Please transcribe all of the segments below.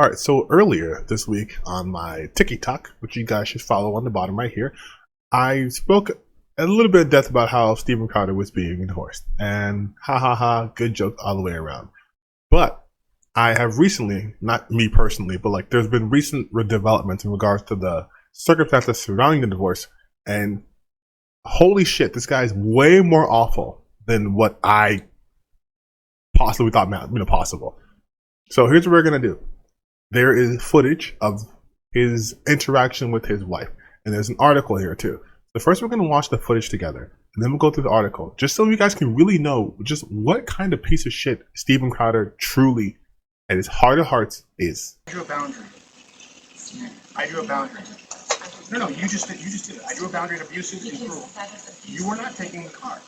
All right, so earlier this week on my TikTok, which you guys should follow on the bottom right here, I spoke a little bit of depth about how Stephen Crowder was being endorsed. And ha ha ha, good joke all the way around. But I have recently, not me personally, but like there's been recent developments in regards to the circumstances surrounding the divorce. And holy shit, this guy's way more awful than what I possibly thought possible. So here's what we're going to do. There is footage of his interaction with his wife. And there's an article here too. So first we're going to watch the footage together. And then we'll go through the article. Just so you guys can really know just what kind of piece of shit Stephen Crowder truly, at his heart of hearts, is. I drew a boundary. I drew a boundary. No, you just did it. I drew a boundary in abusive and cruel. You are not taking the car.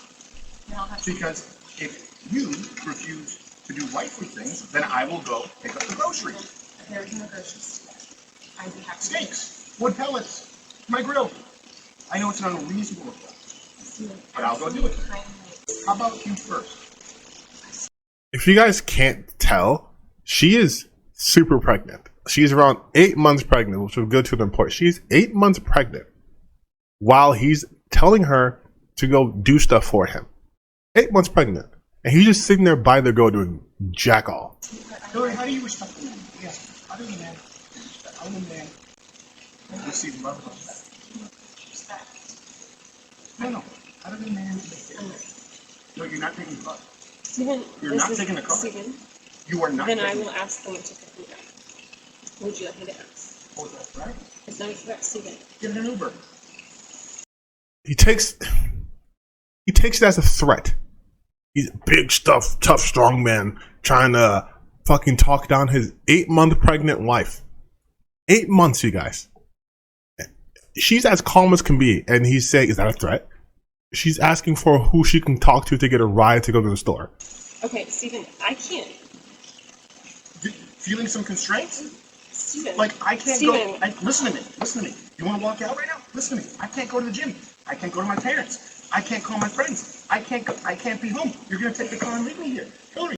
Because if you refuse to do wifely things, then I will go pick up the groceries. There's no groceries. I'd be happy. Steaks, wood pellets, my grill. I know it's an unreasonable request, but I'll go do it. How about you first? If you guys can't tell, she is super pregnant. She's around 8 months pregnant, which will go to the report. She's 8 months pregnant while he's telling her to go do stuff for him. 8 months pregnant. And he's just sitting there by the girl doing jack all. Hillary, how do you respect the man? Yes. How do you man? How do you man receive love and respect? No. How do you man? No, you're not taking the car. Steven, you're not taking the car. Steven, you are not. Then I will ask someone to pick me up. Would you like me to ask? Oh, that's right. It's not a threat, Steven. Get an Uber. He takes it as a threat. He's a big stuff, tough, strong man trying to fucking talk down his 8-month pregnant wife. 8 months, you guys. She's as calm as can be, and he's saying, "Is that a threat?" She's asking for who she can talk to get a ride to go to the store. Okay, Steven, I can't. Feeling some constraints? Steven. Like, I can't Steven. go. Listen to me. You want to walk out right now? Listen to me. I can't go to the gym. I can't go to my parents. I can't call my friends. I can't be home. You're going to take the car and leave me here. Hillary.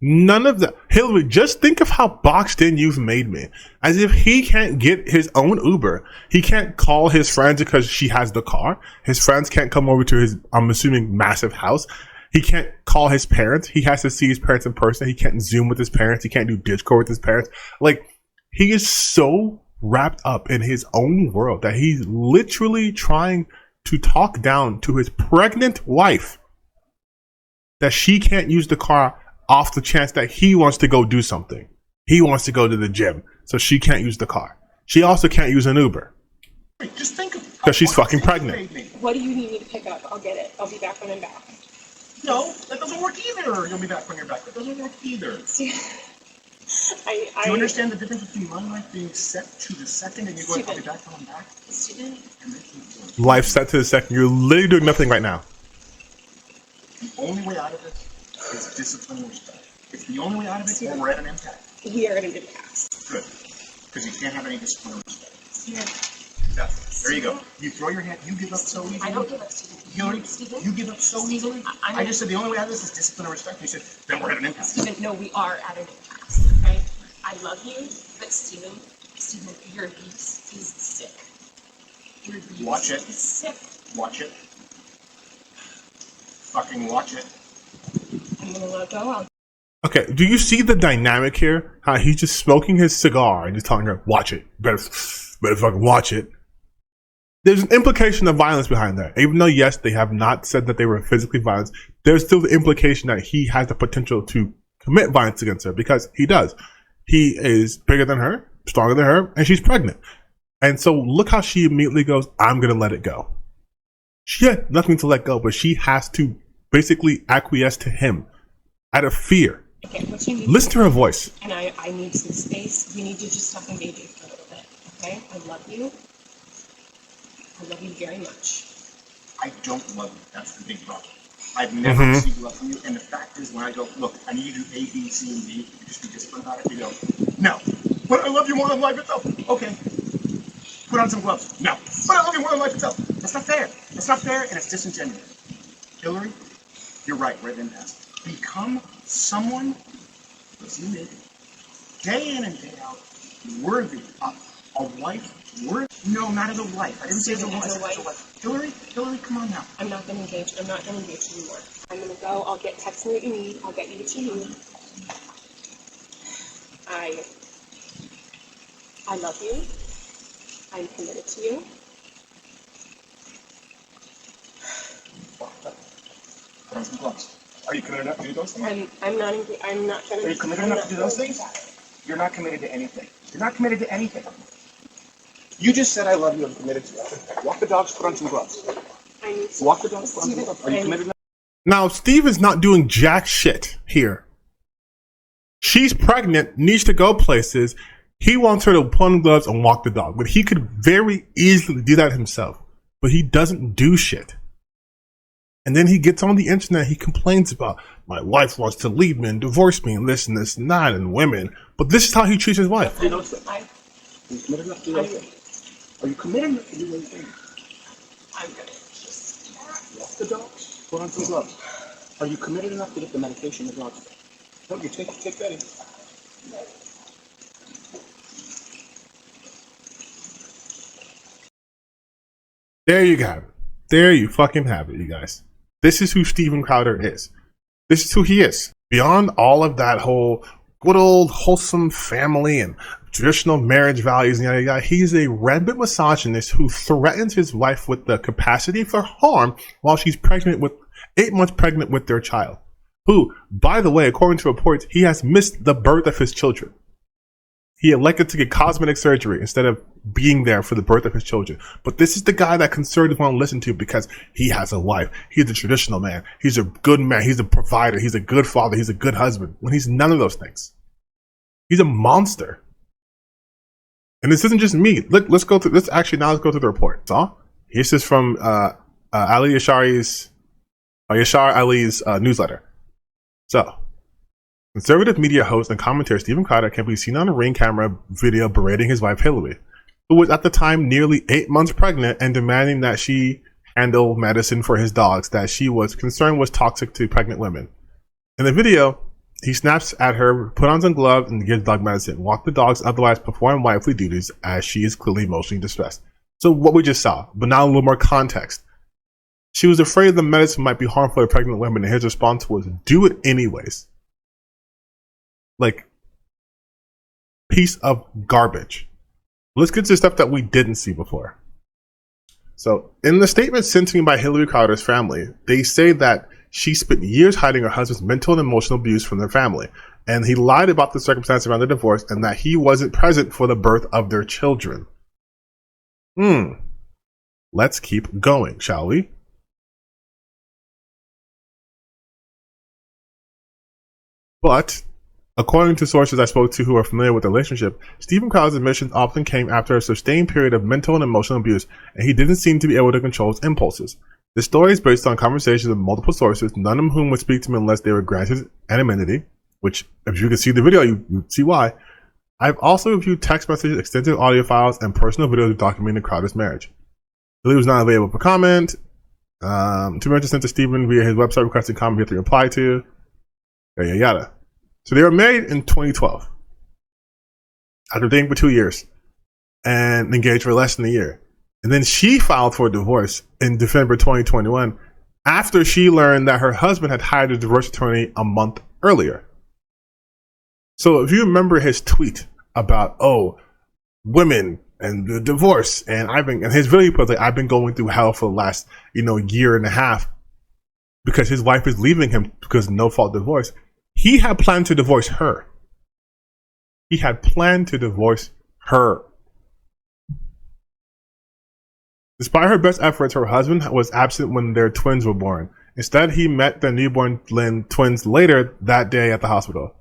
None of that. Hillary, just think of how boxed in you've made me. As if he can't get his own Uber. He can't call his friends because she has the car. His friends can't come over to his, I'm assuming, massive house. He can't call his parents. He has to see his parents in person. He can't Zoom with his parents. He can't do Discord with his parents. Like, he is so wrapped up in his own world that he's literally trying to talk down to his pregnant wife that she can't use the car off the chance that he wants to go do something. He wants to go to the gym, so she can't use the car. She also can't use an Uber. Just think of because she's fucking pregnant. What do you need me to pick up? I'll get it. I'll be back when I'm back. No, that doesn't work either. You'll be back when you're back. That doesn't work either. See, Do you understand the difference between my life being set to the second and you going, I'll be back when I'm back? Steven. Life set to the second. You're literally doing nothing right now. The only way out of this is discipline and respect. It's the only way out of it, or we're at an impasse. We are at an impasse. Good. Because you can't have any discipline or respect. Steven. There you go. You throw your hand, you give up so easily. I don't give up, Steven. Hillary, Steven? you give up so easily. I just said the only way out of this is discipline and respect. You said, then we're at an impasse. Steven, no, we are at an impasse, okay? I love you, but Steven, your abuse is sick. Your abuse Watch it. is sick. Watch it. Fucking watch it. I'm gonna let go. Okay, do you see the dynamic here? How he's just smoking his cigar and just telling her, watch it. Better fucking watch it. There's an implication of violence behind that. Even though, yes, they have not said that they were physically violent, there's still the implication that he has the potential to commit violence against her because he does. He is bigger than her, stronger than her, and she's pregnant. And so look how she immediately goes, I'm going to let it go. She had nothing to let go, but she has to basically acquiesce to him out of fear. Okay, what you need. Listen to her voice. And I need some space. We need to just stop engaging for a little bit, okay? I love you. I love you very much. I don't love you. That's the big problem. I've never received love from you. And the fact is, when I go, look, I need you to do A, B, C, and D, you just be disciplined about it. You go, no. But I love you more than life itself. Okay. Put on some gloves. No. But I love you more than life itself. That's not fair. That's not fair, and it's disingenuous. Hillary, you're right. We're at an impasse. Become someone, listen to me, day in and day out, worthy of a wife. No, not as a wife. I didn't say as a wife. As a wife. Hillary, come on now. I'm not gonna engage. I'm not gonna engage anymore. I'm gonna go. I'll text me what you need. I'll get you what you need. I love you. I'm committed to you. Put on some gloves. Are you committed enough to do those things? I'm not trying to. Are you committed enough to do those things? You're not committed to anything. You're not committed to anything. You just said I love you. I'm committed to you. Walk the dogs. Put on some gloves. I need to. Walk the dogs. Put on some gloves. Are you committed enough? Now, Steve is not doing jack shit here. She's pregnant, needs to go places. He wants her to put on gloves and walk the dog, but he could very easily do that himself. But he doesn't do shit. And then he gets on the internet, he complains about, my wife wants to leave me and divorce me and this and this and that and women. But this is how he treats his wife. Are you committed enough to do those things? Are you committed enough to do those things? I'm gonna just walk the dogs. Put on some gloves. Are you committed enough to get the medication the dogs take? No, you take that in. There you have it. There you fucking have it, you guys. This is who Steven Crowder is. This is who he is. Beyond all of that whole good old wholesome family and traditional marriage values and yada yada, he's a rampant misogynist who threatens his wife with the capacity for harm while she's 8 months pregnant with their child. Who, by the way, according to reports, he has missed the birth of his children. He elected to get cosmetic surgery instead of being there for the birth of his children. But this is the guy that conservatives want to listen to because he has a wife. He's a traditional man. He's a good man. He's a provider. He's a good father. He's a good husband. When he's none of those things. He's a monster. And this isn't just me. Let's go through the report. So, this is from Ali Yashar Ali's newsletter. So, conservative media host and commentator Steven Crowder can be seen on a Ring camera video berating his wife Hillary, who was at the time nearly 8 months pregnant and demanding that she handle medicine for his dogs that she was concerned was toxic to pregnant women. In the video, he snaps at her, put on some gloves and gives dog medicine, walk the dogs, otherwise perform wifely duties as she is clearly emotionally distressed. So what we just saw, but now a little more context. She was afraid the medicine might be harmful to pregnant women and his response was, do it anyways. Like, piece of garbage. Let's get to stuff that we didn't see before. So, in the statement sent to me by Hillary Crowder's family, they say that she spent years hiding her husband's mental and emotional abuse from their family, and he lied about the circumstances around the divorce and that he wasn't present for the birth of their children. Let's keep going, shall we? But according to sources I spoke to who are familiar with the relationship, Steven Crowder's admissions often came after a sustained period of mental and emotional abuse, and he didn't seem to be able to control his impulses. The story is based on conversations with multiple sources, none of whom would speak to me unless they were granted anonymity, which, if you can see the video, you see why. I've also reviewed text messages, extensive audio files, and personal videos documenting Crowder's marriage. Lily was not available for comment. 2 messages sent to Steven via his website requesting comment he had to reply to. Yada yada. So they were married in 2012. After dating for 2 years. And engaged for less than a year. And then she filed for a divorce in December 2021 after she learned that her husband had hired a divorce attorney a month earlier. So if you remember his tweet about, women and the divorce, and his video was like, I've been going through hell for the last, year and a half because his wife is leaving him because of no fault divorce. He had planned to divorce her. Despite her best efforts, her husband was absent when their twins were born. Instead, he met their newborn twins later that day at the hospital.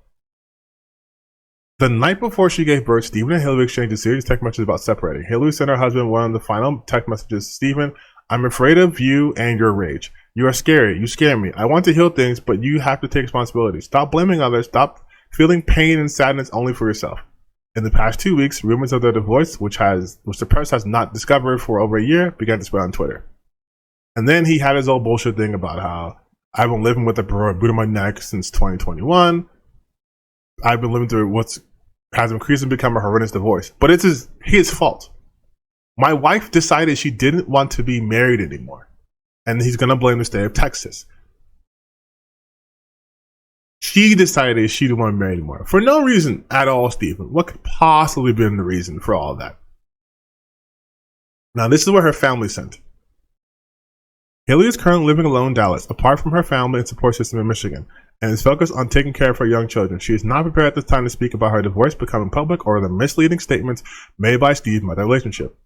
The night before she gave birth, Steven and Hillary exchanged a series of text messages about separating. Hillary sent her husband one of the final text messages. Steven, I'm afraid of you and your rage. You are scary. You scare me. I want to heal things, but you have to take responsibility. Stop blaming others. Stop feeling pain and sadness only for yourself. In the past 2 weeks, rumors of their divorce, which the press has not discovered for over a year, began to spread on Twitter. And then he had his old bullshit thing about how I've been living with a boot on my neck since 2021. I've been living through what's has increasingly become a horrendous divorce. But it's his fault. My wife decided she didn't want to be married anymore. And he's going to blame the state of Texas. She decided she didn't want to marry anymore. For no reason at all, Stephen. What could possibly have been the reason for all that? Now, this is what her family sent. Haley is currently living alone in Dallas, apart from her family and support system in Michigan, and is focused on taking care of her young children. She is not prepared at this time to speak about her divorce becoming public or the misleading statements made by Steve about their relationship.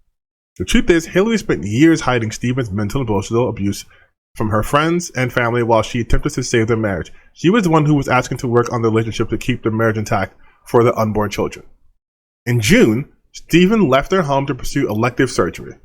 The truth is, Haley spent years hiding Steven's mental and emotional abuse from her friends and family while she attempted to save their marriage. She was the one who was asking to work on the relationship to keep the marriage intact for the unborn children. In June, Steven left their home to pursue elective surgery.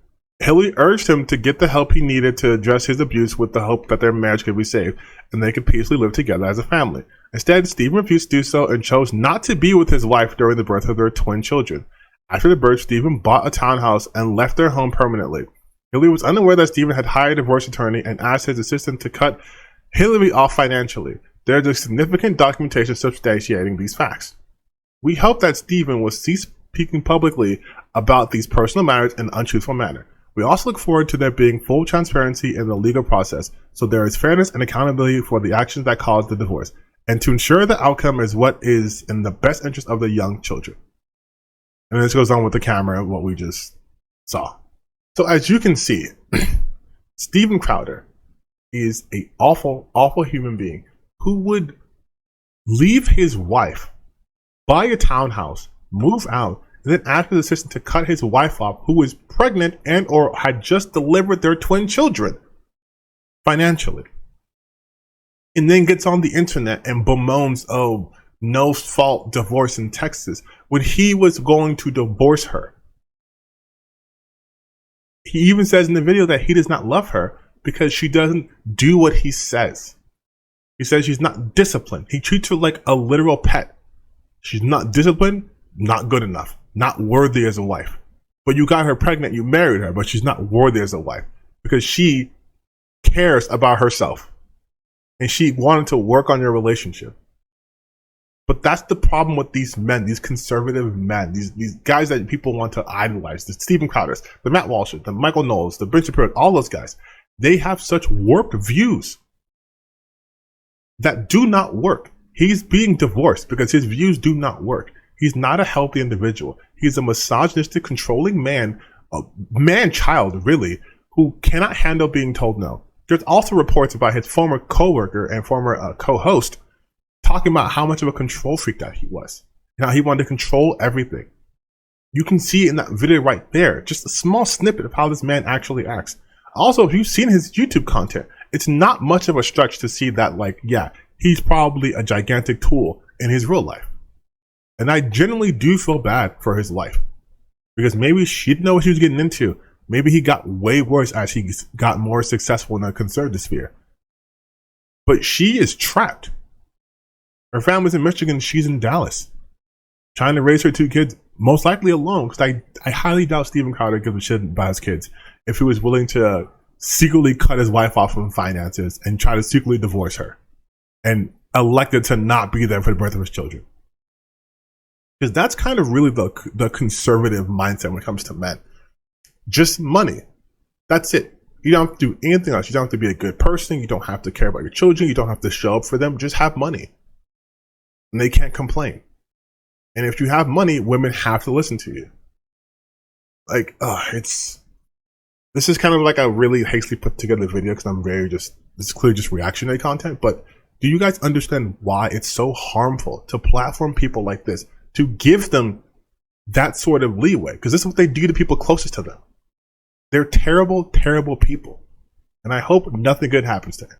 Haley urged him to get the help he needed to address his abuse with the hope that their marriage could be saved and they could peacefully live together as a family. Instead, Steven refused to do so and chose not to be with his wife during the birth of their twin children. After the birth, Steven bought a townhouse and left their home permanently. Haley was unaware that Steven had hired a divorce attorney and asked his assistant to cut Haley off financially. There is significant documentation substantiating these facts. We hope that Steven will cease speaking publicly about these personal matters in an untruthful manner. We also look forward to there being full transparency in the legal process, so there is fairness and accountability for the actions that caused the divorce, and to ensure the outcome is what is in the best interest of the young children. And this goes on with the camera, what we just saw. So as you can see, Steven Crowder is an awful, awful human being who would leave his wife, buy a townhouse, move out, and then ask his assistant to cut his wife off, who was pregnant and or had just delivered their twin children financially. And then gets on the internet and bemoans, oh, no fault divorce in Texas, when he was going to divorce her. He even says in the video that he does not love her because she doesn't do what he says. He says she's not disciplined. He treats her like a literal pet. She's not disciplined, not good enough, not worthy as a wife. But you got her pregnant, you married her, but she's not worthy as a wife because she cares about herself and she wanted to work on your relationship. But that's the problem with these men, these conservative men, these guys that people want to idolize, the Steven Crowders, the Matt Walsh's, the Michael Knowles, the Ben Shapiro, all those guys. They have such warped views that do not work. He's being divorced because his views do not work. He's not a healthy individual. He's a misogynistic, controlling man, a man-child, really, who cannot handle being told no. There's also reports about his former co-worker and former co-host talking about how much of a control freak that he was. And how he wanted to control everything. You can see in that video right there, just a small snippet of how this man actually acts. Also, if you've seen his YouTube content, it's not much of a stretch to see that, like, yeah, he's probably a gigantic tool in his real life. And I genuinely do feel bad for his life. Because maybe she didn't know what she was getting into. Maybe he got way worse as he got more successful in the conservative sphere. But she is trapped. Her family's in Michigan, she's in Dallas. Trying to raise her two kids, most likely alone, because I highly doubt Steven Crowder gives a shit about his kids if he was willing to secretly cut his wife off from finances and try to secretly divorce her and elected to not be there for the birth of his children. Because that's kind of really the conservative mindset when it comes to men. Just money. That's it. You don't have to do anything else. You don't have to be a good person. You don't have to care about your children. You don't have to show up for them. Just have money. And they can't complain. And if you have money, women have to listen to you. Like, this is kind of like a really hastily put together video because I'm it's clearly just reactionary content. But do you guys understand why it's so harmful to platform people like this, to give them that sort of leeway? Because this is what they do to people closest to them. They're terrible, terrible people. And I hope nothing good happens to them.